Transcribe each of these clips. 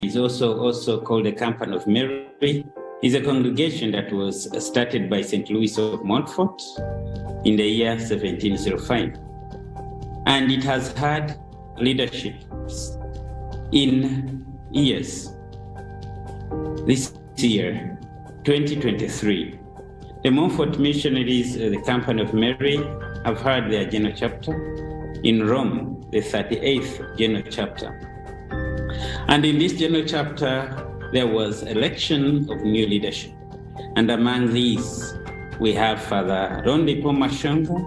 is also called the Company of Mary, is a congregation that was started by St. Louis of Montfort in the year 1705. And it has had leaderships in years. This year, 2023, the Montfort missionaries, the Company of Mary, have had their general chapter in Rome, the 38th general chapter. And in this general chapter, there was election of new leadership. And among these, we have Father Mashonga,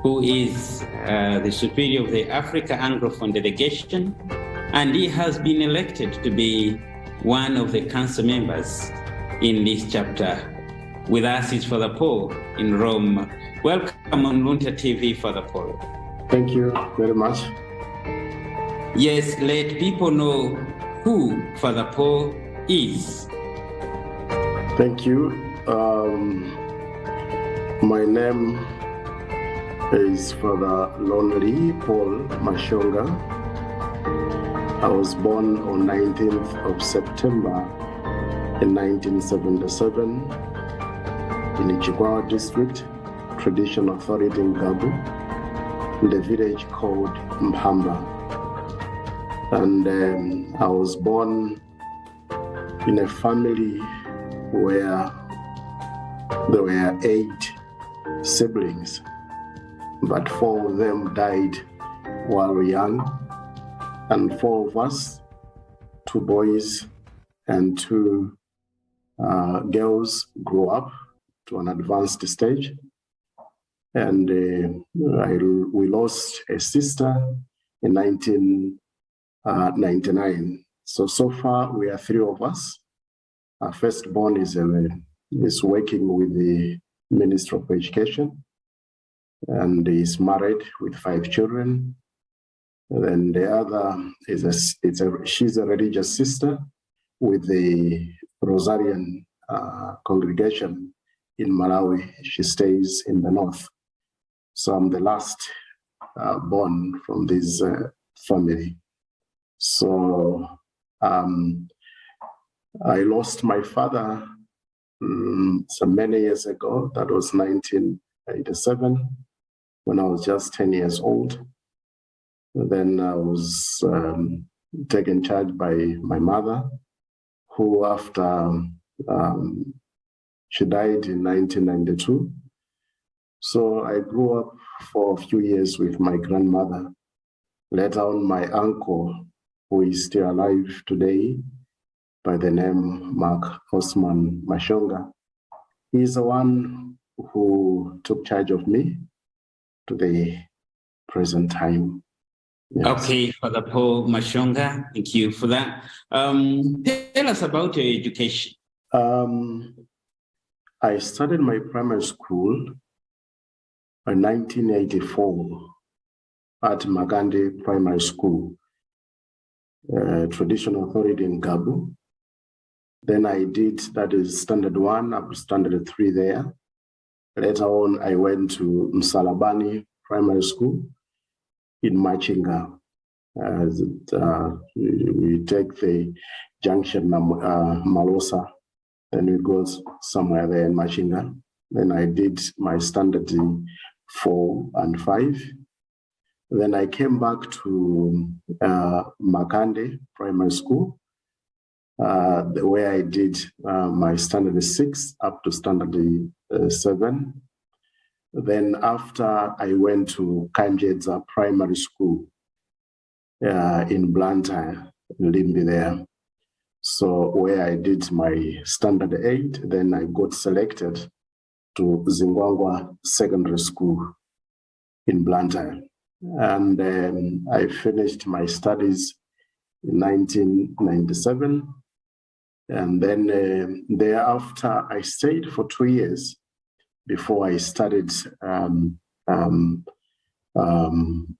who is the superior of the Africa Anglophone delegation, and he has been elected to be one of the council members in this chapter. With us is Father Paul in Rome. Welcome on Luntha TV, Father Paul. Thank you very much. Yes, let people know who Father Paul is. Thank you. My name is Father Paul Mashonga. I was born on 19th of September in 1977 in Ichigwawa district, traditional authority in Gabu, in the village called Mpamba. And I was born in a family where there were 8 siblings, but 4 of them died while young, and 4 of us, 2 boys and 2 girls, grew up to an advanced stage. And we lost a sister in 1999. So far we are 3 of us. Our firstborn is working with the Ministry of Education, and is married with 5 children. And then the other she's a religious sister with the Rosarian congregation in Malawi. She stays in the north. So I'm the last born from this family. So I lost my father so many years ago. That was 1987, when I was just 10 years old. Then I was taken charge by my mother, who after she died in 1992. So I grew up for a few years with my grandmother. Later on, my uncle, who is still alive today, by the name Mark Osman Mashonga, he's the one who took charge of me to the present time. Yes. Okay, Father Paul Mashonga, thank you for that. Tell us about your education. I started my primary school in 1984 at Magande Primary School, traditional authority in Gabu. Then I did, that is standard 1 up to standard 3 there. Later on, I went to Msalabani Primary School in Mashonga. We take the junction Malosa, then we go somewhere there in Mashonga. Then I did my standard 4 and 5. Then I came back to Makande Primary School, where I did my standard 6 up to standard 7. Then after, I went to Kanjedza Primary School in Luntha, Limbi there. So where I did my standard 8, then I got selected to Zingwangwa Secondary School in Luntha. And then I finished my studies in 1997. And then thereafter, I stayed for 2 years before I started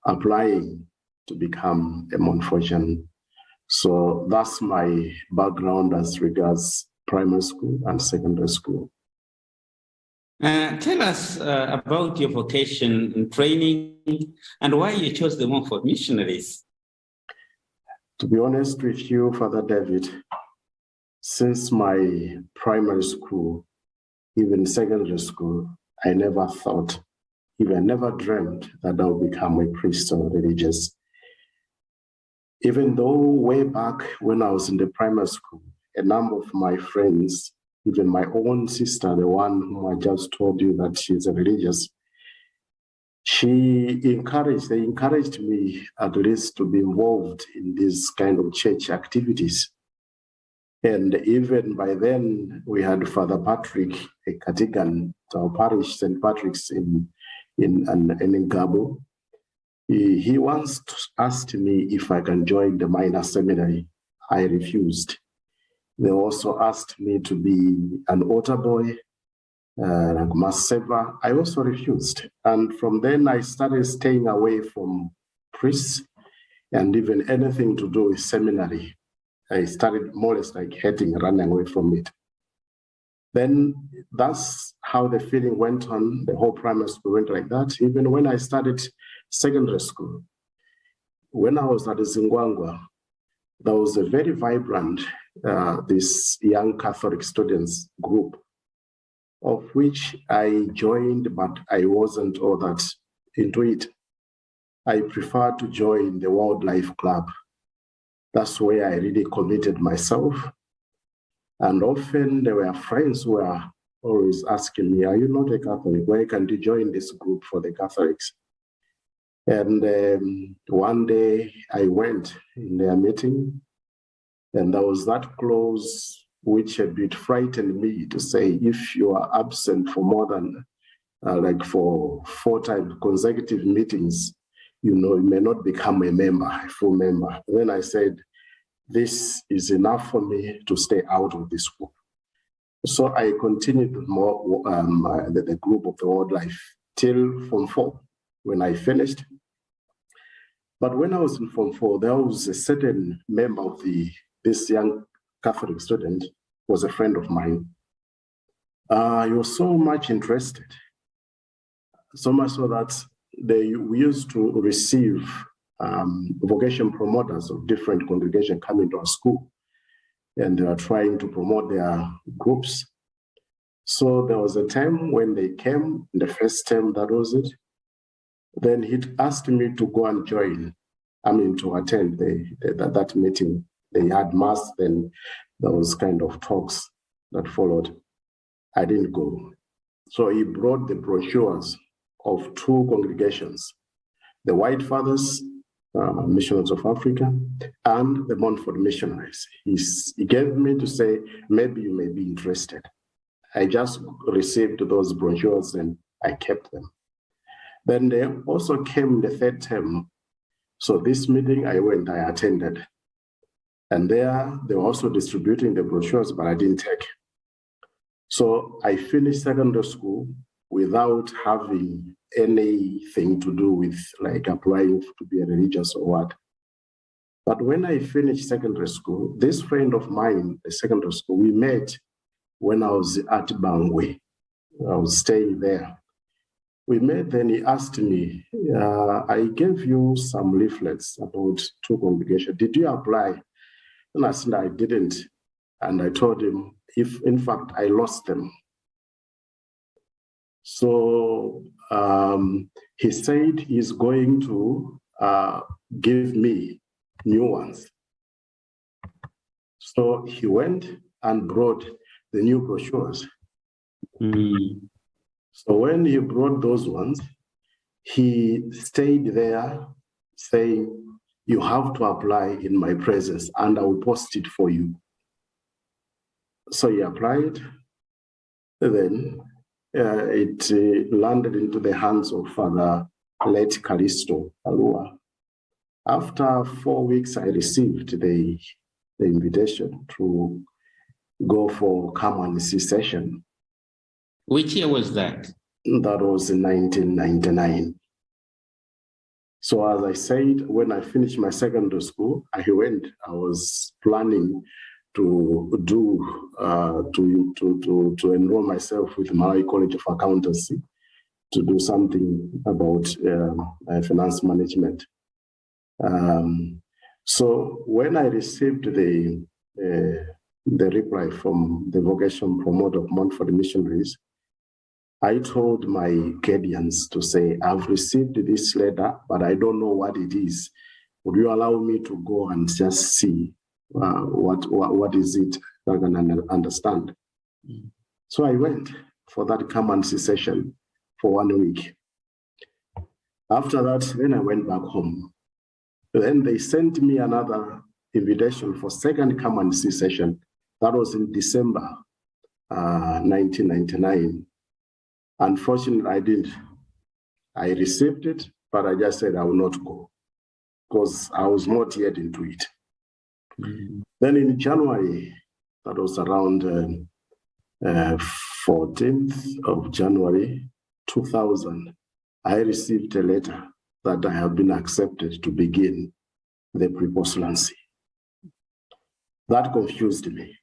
applying to become a Montfortian. So that's my background as regards primary school and secondary school. Tell us about your vocation and training and why you chose the Montfort missionaries. To be honest with you, Father David, since my primary school, even secondary school, I never thought, even never dreamed that I would become a priest or religious. Even though way back when I was in the primary school, a number of my friends, even my own sister, the one whom I just told you that she's a religious, they encouraged me at least to be involved in these kind of church activities. And even by then, we had Father Patrick, a Katigan, our parish, St. Patrick's in Gabo. He once asked me if I can join the minor seminary. I refused. They also asked me to be an altar boy, like mass saver. I also refused. And from then, I started staying away from priests and even anything to do with seminary. I started more or less like hating, running away from it. Then that's how the feeling went on. The whole primary school went like that. Even when I started secondary school, when I was at Zingwangwa, there was a very vibrant, this young Catholic students group, of which I joined, but I wasn't all that into it. I preferred to join the Wildlife Club. That's where I really committed myself. And often there were friends who were always asking me, are you not a Catholic? Why can't you join this group for the Catholics? And one day I went in their meeting, and there was that clause which a bit frightened me to say, if you are absent for more than like for 4 times consecutive meetings, you may not become a member, a full member. Then I said, this is enough for me to stay out of this group. So I continued more the group of the Wildlife till Form 4 when I finished. But when I was in Form 4, there was a certain member of this young Catholic student was a friend of mine. He was so much interested, so much so that we used to receive vocation promoters of different congregations coming to our school, and they were trying to promote their groups. So there was a time when they came, the first term, that was it. Then he asked me to go and join, to attend that meeting. They had mass, then there was kind of talks that followed. I didn't go. So he brought the brochures of 2 congregations, the White Fathers, Missionaries of Africa, and the Montfort Missionaries. He gave me to say, maybe you may be interested. I just received those brochures and I kept them. Then they also came the 3rd term. So this meeting I went, I attended. And there they were also distributing the brochures, but I didn't take. So I finished secondary school without having anything to do with like applying to be a religious or what. But when I finished secondary school, this friend of mine, the secondary school, we met when I was at Bangwe. I was staying there. We met, then he asked me, I gave you some leaflets about 2 congregations. Did you apply? And I said, I didn't. And I told him, in fact, I lost them. So he said he's going to give me new ones. So he went and brought the new brochures. Mm. So when he brought those ones, he stayed there saying, you have to apply in my presence and I will post it for you. So he applied, and then it landed into the hands of Father late Callisto Alua. After 4 weeks, I received the invitation to go for Come and See session. Which year was that? That was in 1999. So as I said, when I finished my secondary school, I was planning to enroll myself with Malawi College of Accountancy to do something about finance management. So when I received the reply from the Vocation Promoter of Montfort Missionaries, I told my guardians to say, I've received this letter, but I don't know what it is. Would you allow me to go and just see what is it I can understand? So I went for that come and see session for 1 week. After that, then I went back home. Then they sent me another invitation for second come and see session. That was in December 1999. Unfortunately, I didn't. I received it, but I just said I will not go because I was not yet into it. Then in January, that was around 14th of January 2000, I received a letter that I have been accepted to begin the pre-postulancy. That confused me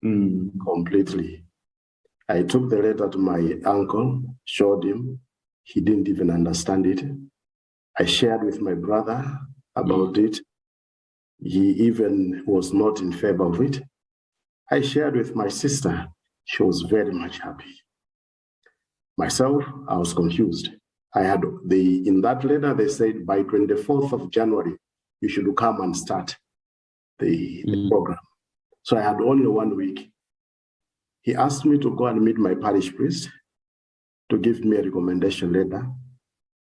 completely. I took the letter to my uncle, showed him. He didn't even understand it. I shared with my brother about it. He even was not in favor of it. I shared with my sister. She was very much happy. Myself, I was confused. I had in that letter, they said by 24th of January, you should come and start the program. So I had only 1 week. He asked me to go and meet my parish priest to give me a recommendation letter,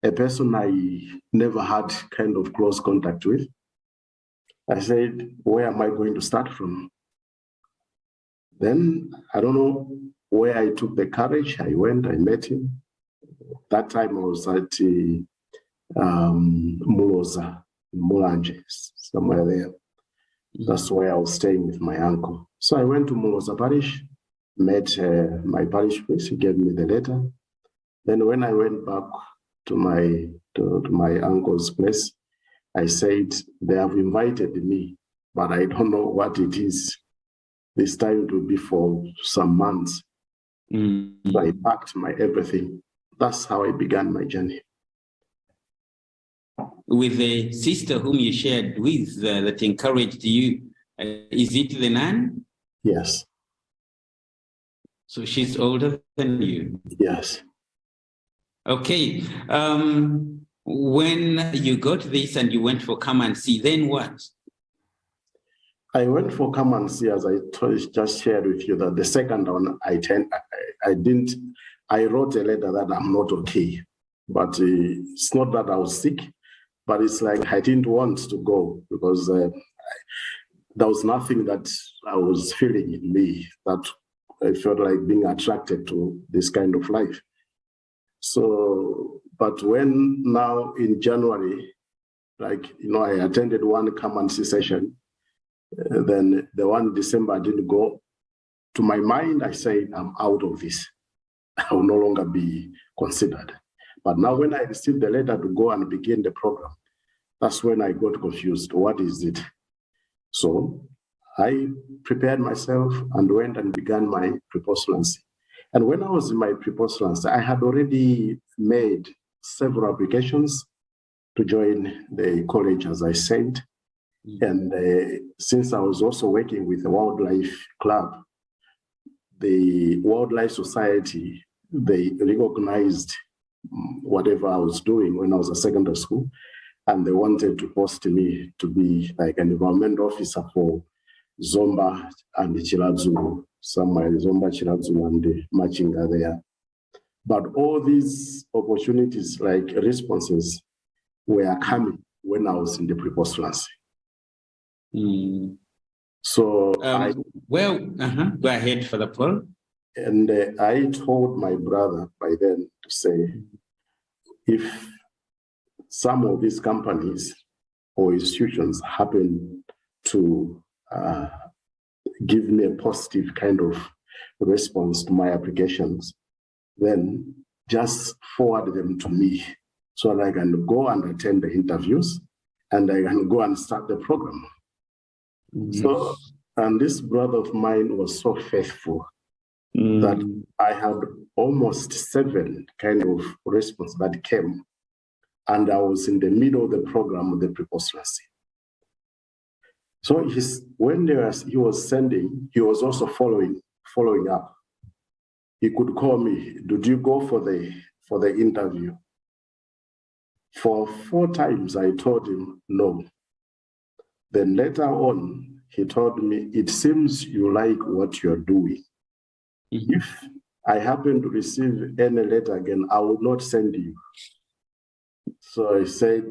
a person I never had kind of close contact with. I said, where am I going to start from? Then I don't know where I took the courage. I went, I met him. That time I was at Muloza, Mulanje, somewhere there. That's where I was staying with my uncle. So I went to Muloza Parish, met my parish priest. He gave me the letter. Then when I went back to my uncle's place, I said, they have invited me, but I don't know what it is. This time it will be for some months. So I packed my everything. That's how I began my journey. With the sister whom you shared with that encouraged you, is it the nun? Yes. So she's older than you? Yes. Okay. When you got this and you went for come and see, then what? I went for come and see, as I just shared with you, that the second one I wrote a letter that I'm not okay, but it's not that I was sick, but it's like I didn't want to go because there was nothing that I was feeling in me that I felt like being attracted to this kind of life. So, but when now in January, like, I attended one come and see session, then the one in December I didn't go. To my mind, I said, I'm out of this. I will no longer be considered. But now when I received the letter to go and begin the program, that's when I got confused. What is it? So I prepared myself and went and began my pre-postulancy. And when I was in my pre-postulancy, I had already made several applications to join the college, as I said. And since I was also working with the Wildlife Club, the Wildlife Society, they recognized whatever I was doing when I was at secondary school, and they wanted to post me to be like an environment officer for Zomba and Chirazulu, somewhere Zomba, Chirazulu, and Mashonga there. But all these opportunities, like responses, were coming when I was in the pre-postulancy. So go ahead for the poll. And I told my brother by then to say, if some of these companies or institutions happen to give me a positive kind of response to my applications, then just forward them to me so that I can go and attend the interviews and I can go and start the program. So, and this brother of mine was so faithful that I had almost 7 kind of response that came, and I was in the middle of the program of the pre-postulancy. So when he was sending, he was also following up. He could call me, did you go for the interview? For 4 times, I told him no. Then later on, he told me, it seems you like what you're doing. Mm-hmm. If I happen to receive any letter again, I will not send you. So I said,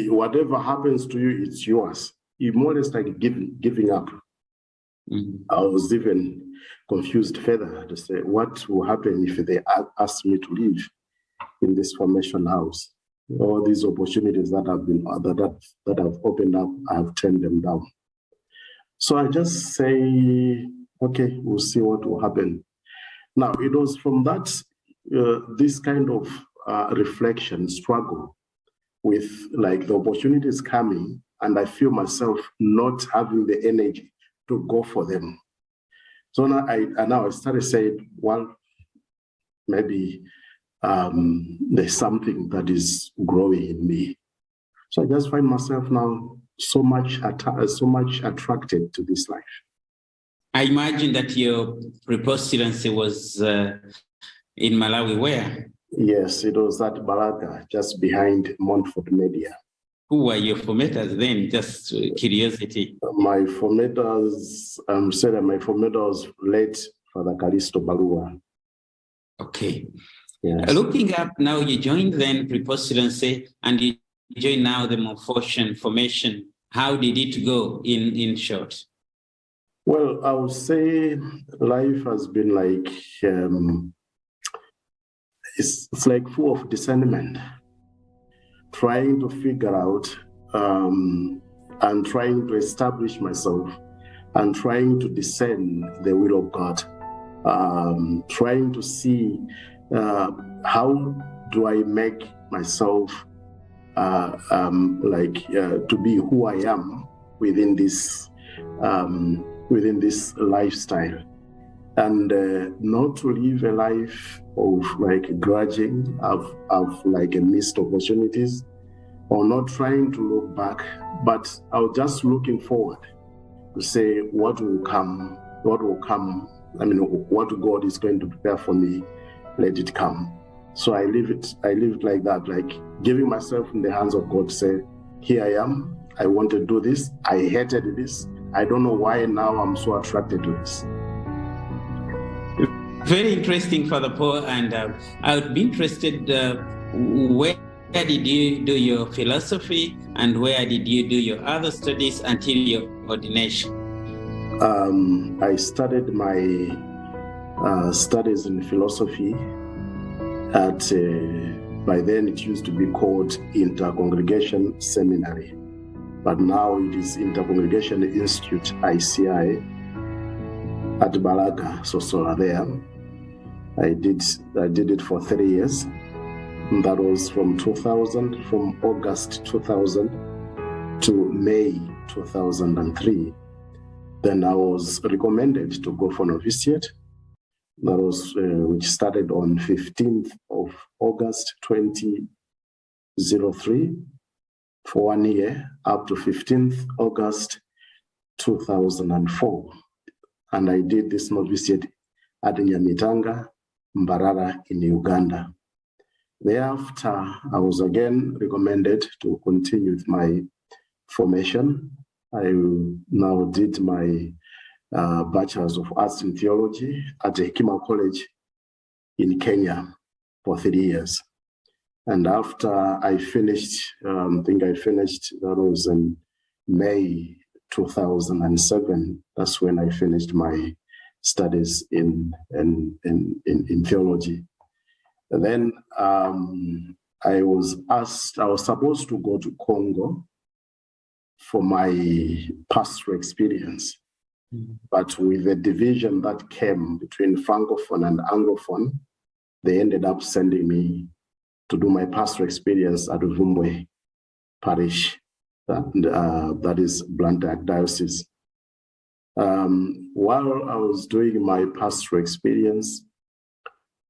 whatever happens to you, it's yours. He more or less like giving up. Mm-hmm. I was even confused further to say, what will happen if they ask me to leave in this formation house? All these opportunities that have opened up, I have turned them down. So I just say, okay, we'll see what will happen. Now, it was from that, this kind of reflection, struggle with like the opportunities coming, and I feel myself not having the energy to go for them. So now I started saying, well, maybe there's something that is growing in me. So I just find myself now so much attracted to this life. I imagine that your preposterancy was in Malawi, where? Yes, it was at Balaga, just behind Montfort Media. Who were your formators then? Just curiosity. My formators, my formator was late Father Calisto Balua. Okay. Yes. Looking up now, you joined then preposterancy and you join now the Montfortian formation. How did it go in short? Well, I would say life has been like, it's like full of discernment, trying to figure out and trying to establish myself and trying to discern the will of God, trying to see how do I make myself to be who I am within this lifestyle, and not to live a life of like grudging, of like a missed opportunities, or not trying to look back, but I was just looking forward to say what will come. I mean, what God is going to prepare for me, let it come. So I lived like that, like giving myself in the hands of God, say, here I am, I want to do this, I hated this, I don't know why now I'm so attracted to this. Very interesting, Father Paul, and I would be interested, where did you do your philosophy and where did you do your other studies until your ordination? I started my studies in philosophy at, by then it used to be called Intercongregation Seminary, but now it is Intercongregation Institute, ICI, at Balaga, Sosola there. I did it for 3 years. And that was from August 2000 to May 2003. Then I was recommended to go for novitiate. That was which started on 15th of August 2003 for 1 year up to 15th August 2004. And I did this novitiate at Nyamitanga, Mbarara in Uganda. Thereafter, I was again recommended to continue with my formation. I now did my Bachelor's of Arts in Theology at Hekima College in Kenya for 3 years. And after I finished, that was in May 2007. That's when I finished my studies in theology. And then I was supposed to go to Congo for my pastoral experience. But with the division that came between Francophone and Anglophone, they ended up sending me to do my pastoral experience at Vumbwe Parish, that is Blantyre Diocese. While I was doing my pastoral experience,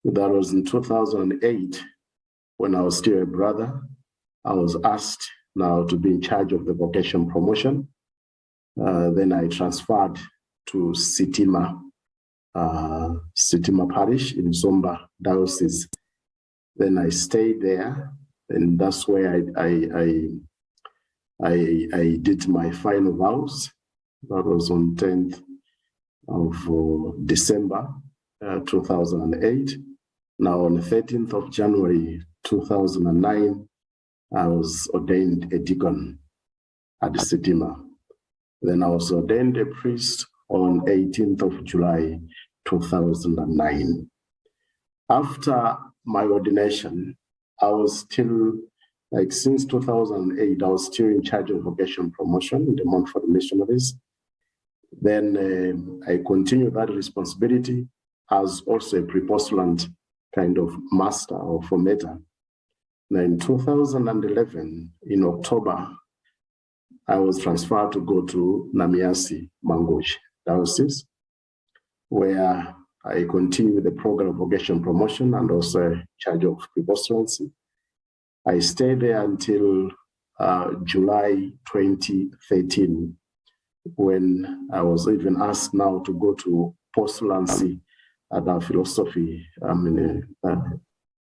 that was in 2008, when I was still a brother, I was asked now to be in charge of the vocation promotion. Then I transferred to Sitima Parish in Zomba Diocese. Then I stayed there, and that's where I did my final vows. That was on 10th of December 2008. Now on the 13th of January 2009, I was ordained a deacon at the Sitima. Then I was ordained a priest on 18th of July 2009. After my ordination, I was still, like since 2008, I was still in charge of vocation promotion in the Montfort Missionaries. Then I continued that responsibility as also a pre-postulant kind of master or formator. Now in 2011, in October, I was transferred to go to Namiasi Mangochi Diocese, where I continued the program of vocation promotion and also in charge of pre-postulancy. I stayed there until July 2013, when I was even asked now to go to postulancy at our philosophy,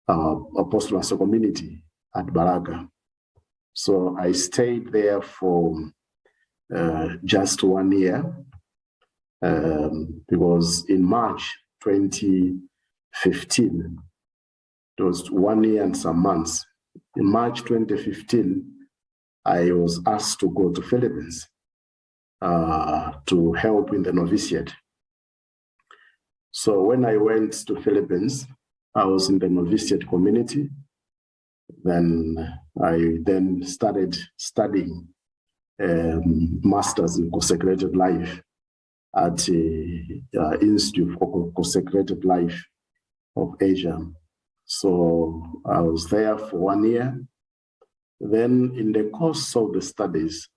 postulancy community at Baraga. So I stayed there for just 1 year, because in March 2015, it was 1 year and some months. In March 2015, I was asked to go to Philippines to help in the novitiate. So when I went to Philippines, I was in the novitiate community. Then I started studying Masters in Consecrated Life at the Institute for Consecrated Life of Asia. So I was there for 1 year. Then in the course of the studies,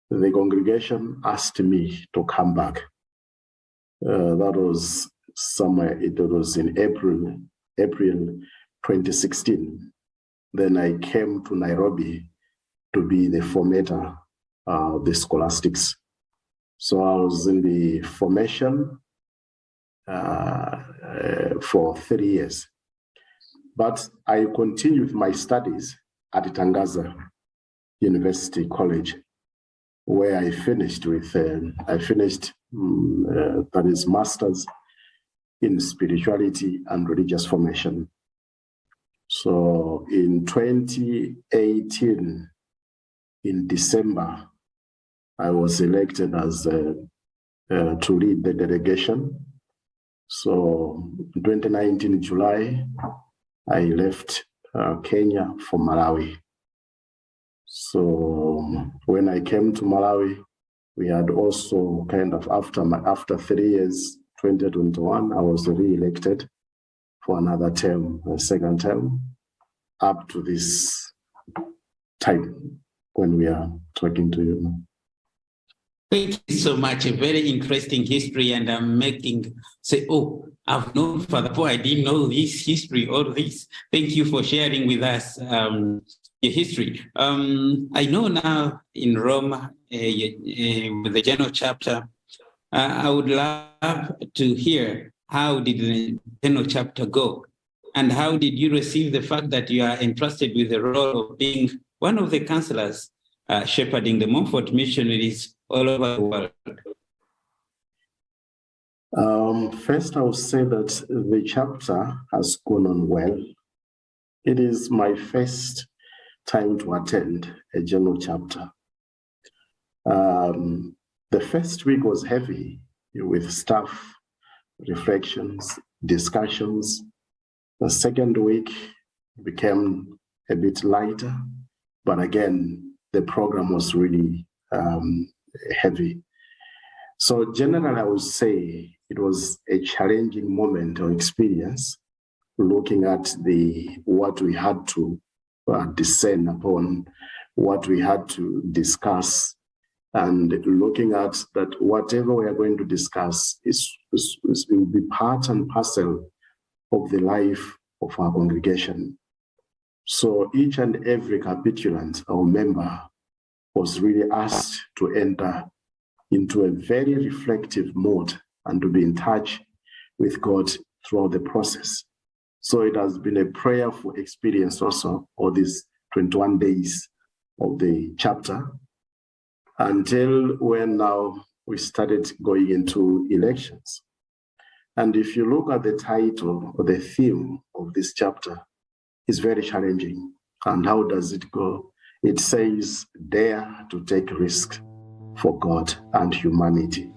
the congregation asked me to come back. That was somewhere, it was in April 2016. Then I came to Nairobi to be the formator of the scholastics. So I was in the formation for 3 years. But I continued my studies at Tangaza University College, where I finished with, that is Masters in Spirituality and Religious Formation. So in 2018, in December, I was elected as to lead the delegation. So in 2019, July, I left Kenya for Malawi. So when I came to Malawi, we had also kind of after 3 years, 2021, I was re-elected for another term, a second term, up to this time when we are talking to you now. Thank you so much. A very interesting history, and I'm say, oh, I've known Father Paul. I didn't know this history, all this. Thank you for sharing with us your history. I know now in Rome, with the general chapter, I would love to hear how did the general chapter go, and how did you receive the fact that you are entrusted with the role of being one of the counselors shepherding the Montfort missionaries all over the world? First, I will say that the chapter has gone on well. It is my first time to attend a general chapter. The first week was heavy with staff, reflections, discussions. The second week became a bit lighter, but again, the program was really heavy. So generally, I would say it was a challenging moment or experience, looking at what we had to discern upon, what we had to discuss, and looking at that whatever we are going to discuss will be part and parcel of the life of our congregation. So each and every capitulant or member was really asked to enter into a very reflective mode and to be in touch with God throughout the process. So it has been a prayerful experience also, all these 21 days of the chapter, until when now we started going into elections. And if you look at the title or the theme of this chapter, it's very challenging. And how does it go? It says, dare to take risks for God and humanity,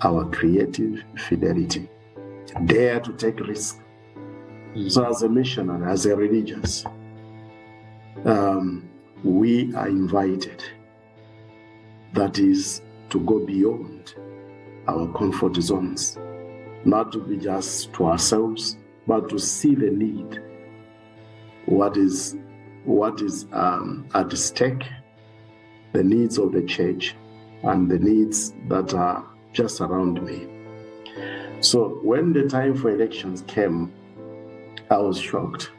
our creative fidelity. Dare to take risks. So as a missionary, as a religious, we are invited, that is, to go beyond our comfort zones, not to be just to ourselves, but to see the need, what is at stake, the needs of the church and the needs that are just around me. So when the time for elections came, I was shocked.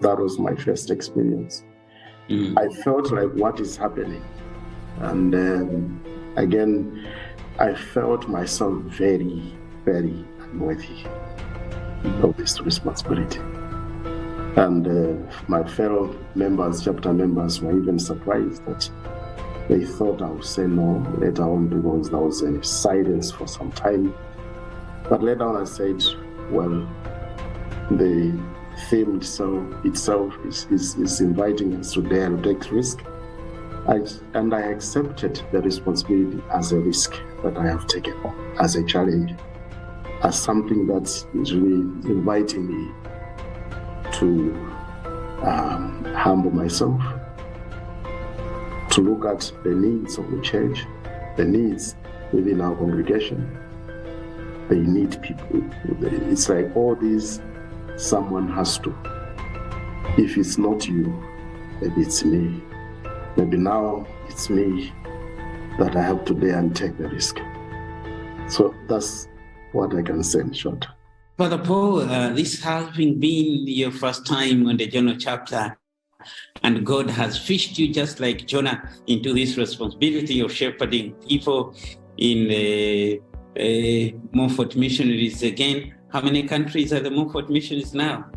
That was my first experience. I felt like, what is happening? And again, I felt myself very, very unworthy of this responsibility. And my fellow members, chapter members, were even surprised that they thought I would say no later on, because there was a silence for some time. But later on I said, well, the theme itself is inviting us to dare to take risk. And I accepted the responsibility as a risk that I have taken, as a challenge, as something that is really inviting me to humble myself, to look at the needs of the church, the needs within our congregation. They need people. It's like all these, someone has to. If it's not you, maybe it's me. Maybe now it's me that I have to dare and take the risk. So that's what I can say in short. Father Paul, this having been your first time on the Jonah chapter, and God has fished you just like Jonah into this responsibility of shepherding people in the Montfort missionaries again. How many countries are the Montfort missionaries now?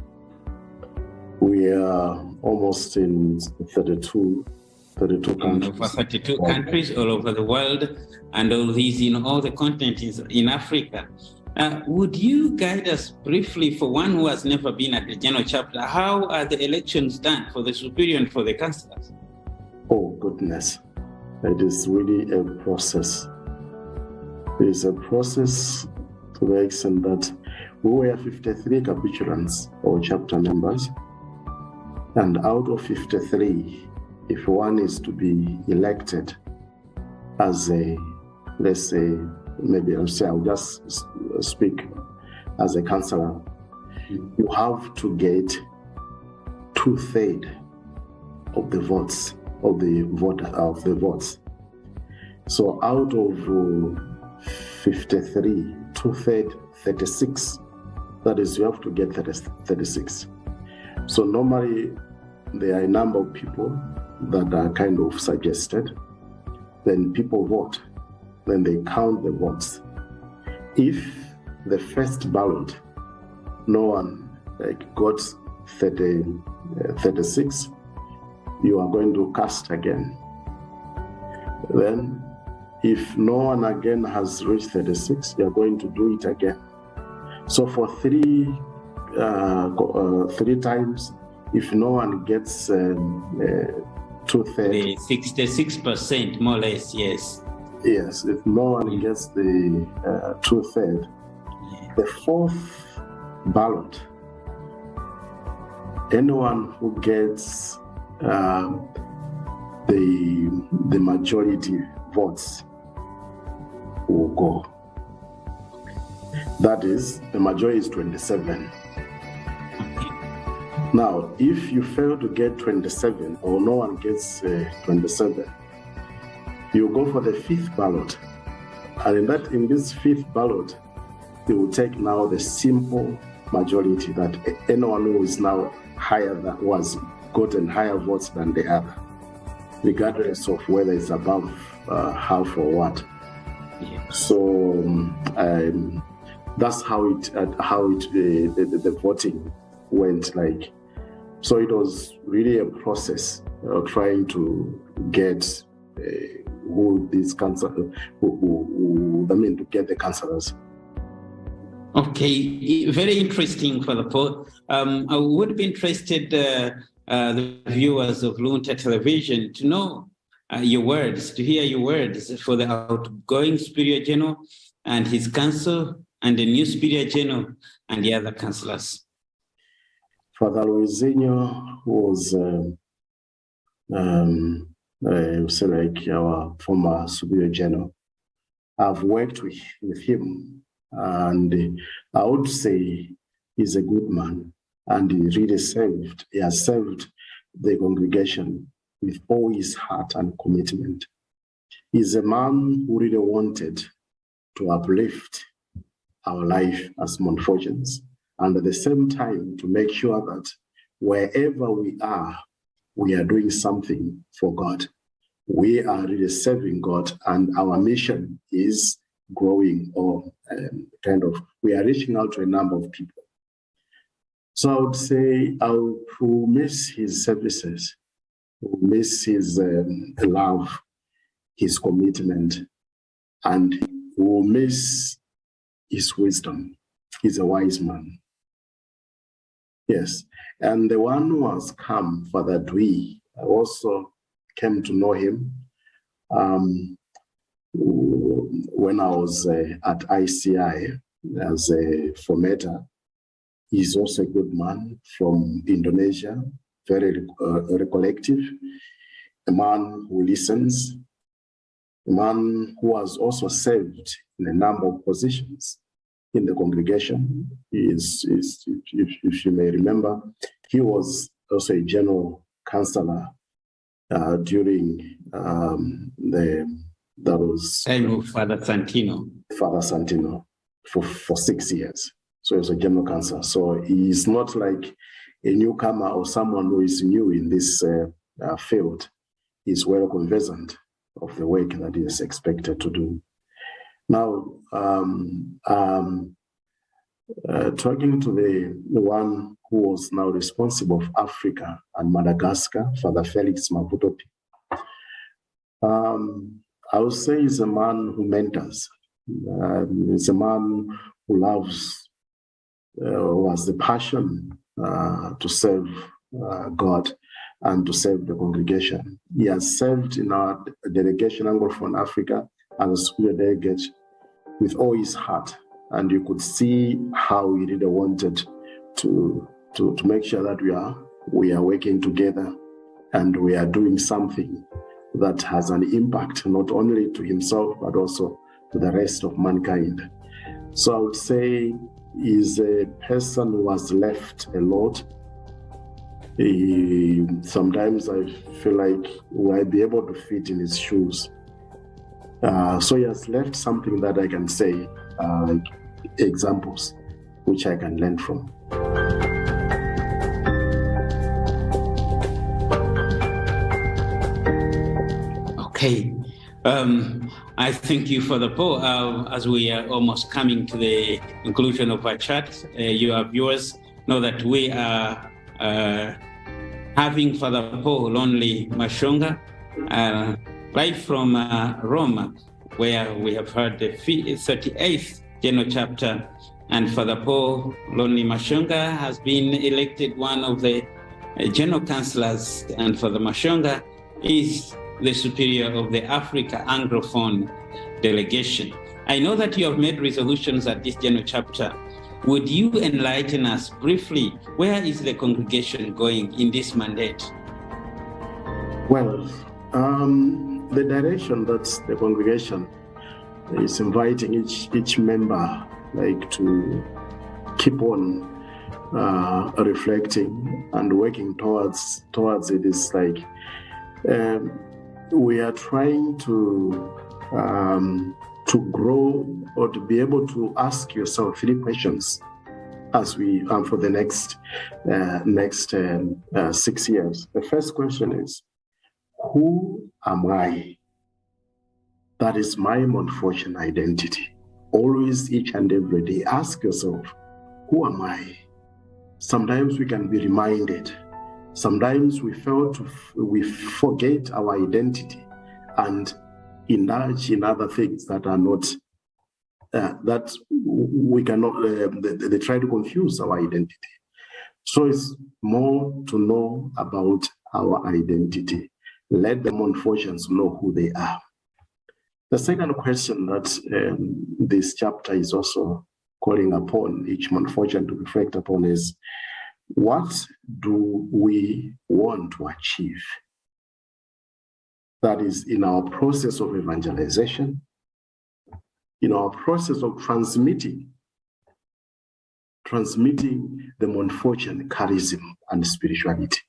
We are almost in 32 countries. Over 32 countries all over the world, and all these in all the continents in Africa. Would you guide us briefly, for one who has never been at the General Chapter, how are the elections done for the superior and for the councillors? Oh, goodness. It is really a process. It is a process to the extent that we were 53 capitulants or chapter members, and out of 53, if one is to be elected as a, let's say, maybe I'll just speak as a councillor, you have to get 2/3 of the votes of the votes. So out of 53, 2/3, 36. That is, you have to get 36. So normally there are a number of people that are kind of suggested. Then people vote. Then they count the votes. If the first ballot, no one got 36, you are going to cast again. Then if no one again has reached 36, you are going to do it again. So for three times, if no one gets 2/3, 66%, more or less, yes. Yes, if no one gets the 2/3, the fourth ballot, anyone who gets the majority votes will go. That is, the majority is 27. Now, if you fail to get 27 or no one gets 27, you go for the fifth ballot. And in this fifth ballot, you will take now the simple majority, that anyone who is now higher, that was gotten higher votes than the other. regardless of whether it's above half or what. Yeah. So that's how the voting went like. So it was really a process trying to get to get the councillors. Okay, very interesting for the poll. I would be interested, the viewers of Luntha television, to know your words, to hear your words for the outgoing Superior General and his council, and the new Superior General and the other councillors. Father Luizinho was say like our former Superior General. I've worked with him, and I would say he's a good man, and he has served the congregation with all his heart and commitment. He's a man who really wanted to uplift our life as Montfortians, and at the same time to make sure that wherever we are doing something for God. We are really serving God, and our mission is growing, or we are reaching out to a number of people. So I would say I will miss his services, will miss his love, his commitment, and will miss his wisdom. He's a wise man. Yes, and the one who has come, Father Dwi, I also came to know him when I was at ICI as a formator. He's also a good man from Indonesia, very recollective, a man who listens, a man who has also served in a number of positions in the congregation. If you may remember, he was also a general councillor during that was time of Father Santino. Father Santino for 6 years. So he was a general councillor. So he's not like a newcomer or someone who is new in this field. He's well conversant of the work that he is expected to do. Now, talking to the one who was now responsible for Africa and Madagascar, Father Felix Maputopi. I would say he's a man who mentors. He's a man who loves, who has the passion to serve God and to serve the congregation. He has served in our delegation, Anglophone Africa, as a superior delegate with all his heart. And you could see how he really wanted to make sure that we are working together and we are doing something that has an impact not only to himself but also to the rest of mankind. So I would say he's a person who has left a lot. Sometimes I feel like will I be able to fit in his shoes? So he has left something that I can say, like examples which I can learn from. Okay, I thank you for the poll. As we are almost coming to the conclusion of our chat, your viewers know that we are having Father Paul Lonely Mashonga live from Rome, where we have heard the 38th General Chapter, and Father Paul Lonely Mashonga has been elected one of the General Councillors, and Father Mashonga is the Superior of the Africa Anglophone Delegation. I know that you have made resolutions at this General Chapter. Would you enlighten us briefly, where is the congregation going in this mandate? Well, the direction that the congregation is inviting each member to keep on reflecting and working towards it is we are trying to grow, or to be able to ask yourself 3 questions as we for the next 6 years. The first question is, who am I? That is my Montfortian identity. Always, each and every day, ask yourself, who am I? Sometimes we can be reminded. Sometimes we forget our identity and indulge in other things that are not, that we cannot, they try to confuse our identity. So it's more to know about our identity. Let the Montfortians know who they are. The second question that this chapter is also calling upon each Montfortian to reflect upon is, what do we want to achieve? That is, in our process of evangelization, in our process of transmitting the Montfortian charism and spirituality.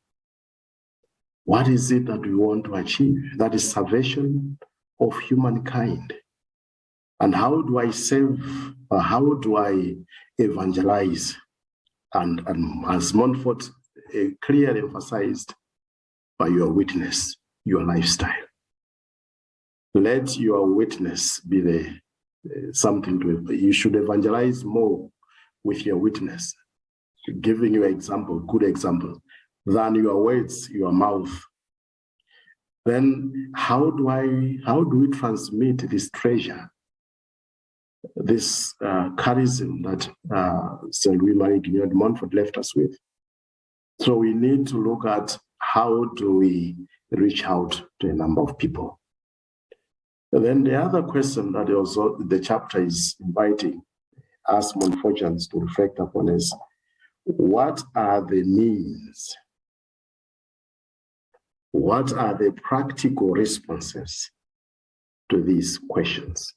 What is it that we want to achieve? That is salvation of humankind. And how do I serve, or how do I evangelize? And as Montfort clearly emphasized, by your witness, your lifestyle. Let your witness be something to, you should evangelize more with your witness, giving you example, good example, than your words, your mouth. Then how do we transmit this treasure, this charism that St. Louis-Marie Guignard de Montfort left us with? So we need to look at how do we reach out to a number of people. And then the other question that also the chapter is inviting us Montfortians to reflect upon is, what are the means? What are the practical responses to these questions?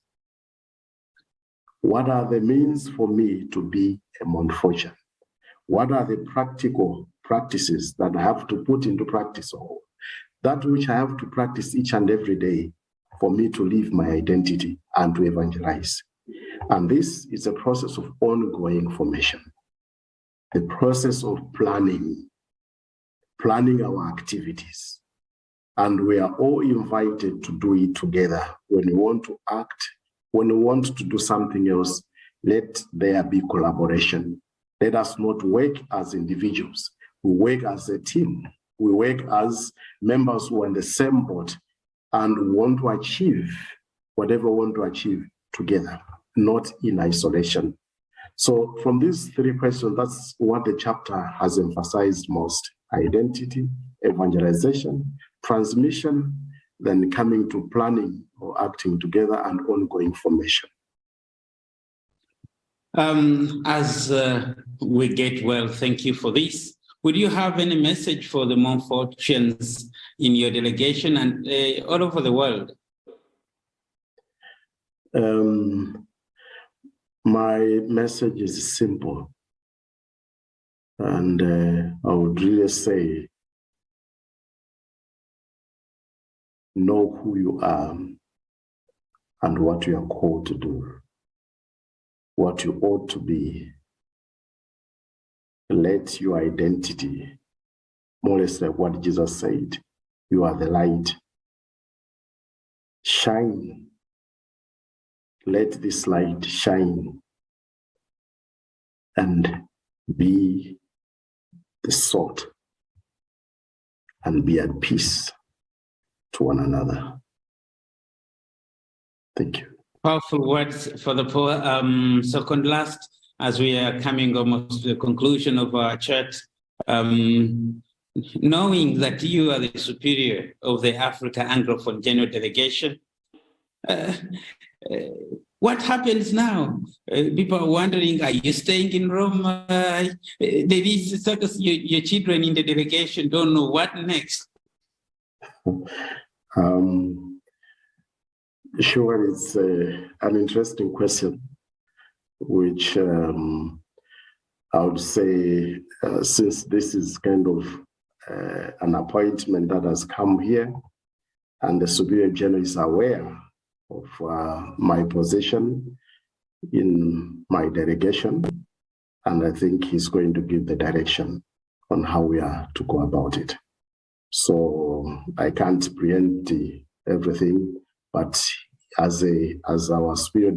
What are the means for me to be a Montfortian? What are the practical practices that I have to put into practice, or that which I have to practice each and every day for me to live my identity and to evangelize? And this is a process of ongoing formation, the process of planning our activities. And we are all invited to do it together. When we want to act, when we want to do something else, let there be collaboration. Let us not work as individuals. We work as a team. We work as members who are in the same boat and want to achieve whatever we want to achieve together, not in isolation. So from these three questions, that's what the chapter has emphasized most: identity, evangelization, transmission, then coming to planning or acting together, and ongoing formation. As we get well, thank you for this. Would you have any message for the Montfortians in your delegation and all over the world? My message is simple. And I would really say, know who you are and what you are called to do, what you ought to be. Let your identity, more or less like what Jesus said, you are the light. Shine. Let this light shine and be the salt and be at peace to one another. Thank you. Powerful words for the poor. Second last, as we are coming almost to the conclusion of our chat, knowing that you are the superior of the Africa Anglophone General Delegation, what happens now? People are wondering, are you staying in Rome? Your children in the delegation don't know what next. Sure, it's an interesting question, which I would say, since this is kind of an appointment that has come here, and the Superior General is aware of my position in my delegation, and I think he's going to give the direction on how we are to go about it. So I can't preempt everything, but as our spirit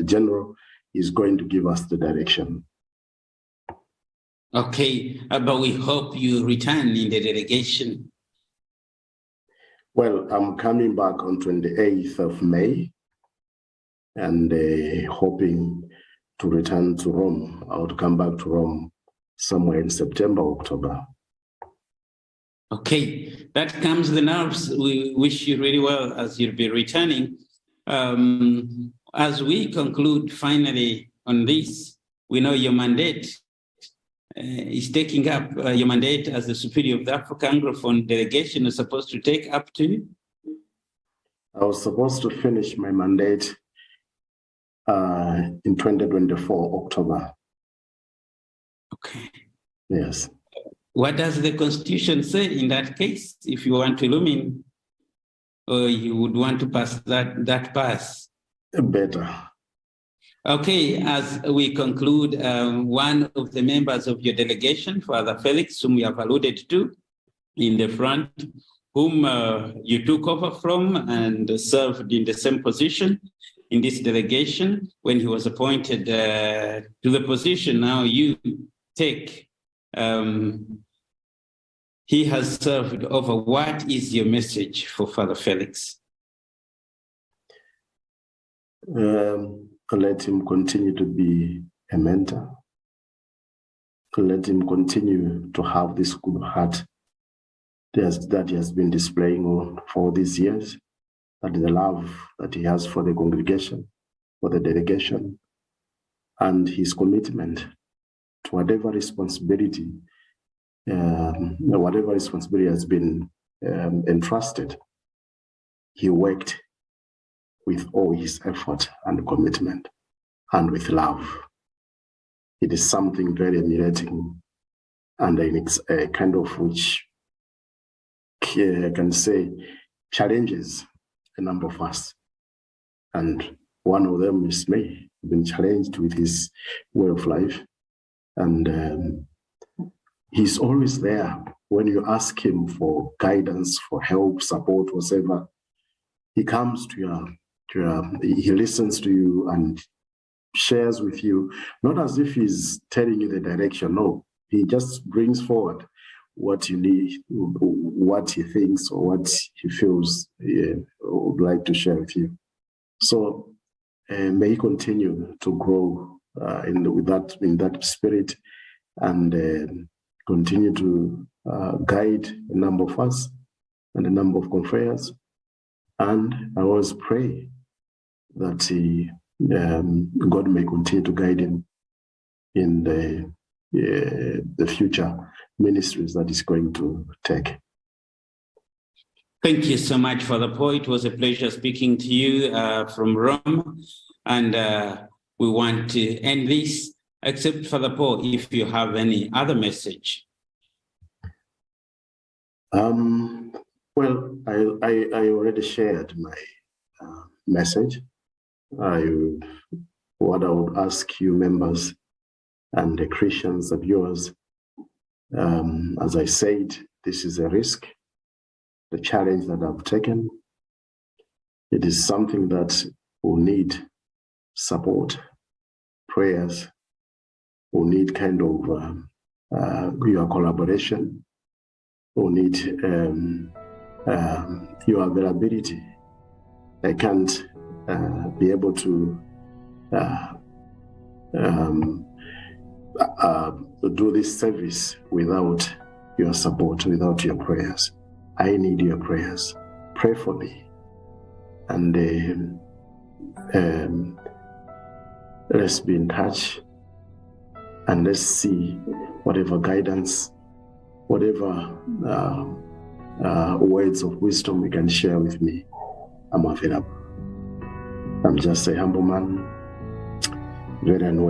general is going to give us the direction. Okay, but we hope you return in the delegation. Well, I'm coming back on 28th of May and hoping to return to Rome. I would come back to Rome somewhere in September, October. Okay, that calms the nerves. We wish you really well as you'll be returning. As we conclude finally on this, we know your mandate is taking up, your mandate as the superior of the Africa Anglophone delegation is supposed to take up to? I was supposed to finish my mandate in 2024, October. Okay. Yes. What does the Constitution say in that case, if you want to illumine, or you would want to pass that pass? Better. Okay, as we conclude, one of the members of your delegation, Father Felix, whom you have alluded to in the front, whom you took over from and served in the same position in this delegation when he was appointed to the position now you take. He has served over. What is your message for Father Felix? Let him continue to be a mentor. Let him continue to have this good heart that he has been displaying for these years, that the love that he has for the congregation, for the delegation, and his commitment to whatever responsibility has been entrusted. He worked with all his effort and commitment and with love. It is something very emulating, and it's a kind of which I can say challenges a number of us. And one of them is me, been challenged with his way of life. And he's always there when you ask him for guidance, for help, support, whatever. He comes to you. He listens to you and shares with you, not as if he's telling you the direction. No, he just brings forward what you need, what he thinks or what he feels would like to share with you. So may he continue to grow in that spirit and continue to guide a number of us and a number of confreres. And I always pray that God may continue to guide him in the future ministries that he's going to take. Thank you so much, Father Paul. It was a pleasure speaking to you from Rome. And we want to end this, except Father Paul, if you have any other message. Well, I already shared my message. What I would ask you members and the Christians and viewers, as I said, this is a risk, the challenge that I've taken. It is something that will need support, prayers, will need kind of your collaboration, will need your availability. I can't be able to do this service without your support, without your prayers. I need your prayers. Pray for me. And let's be in touch and let's see whatever guidance, whatever words of wisdom you can share with me. I'm available. I'm just a humble man, very unwell.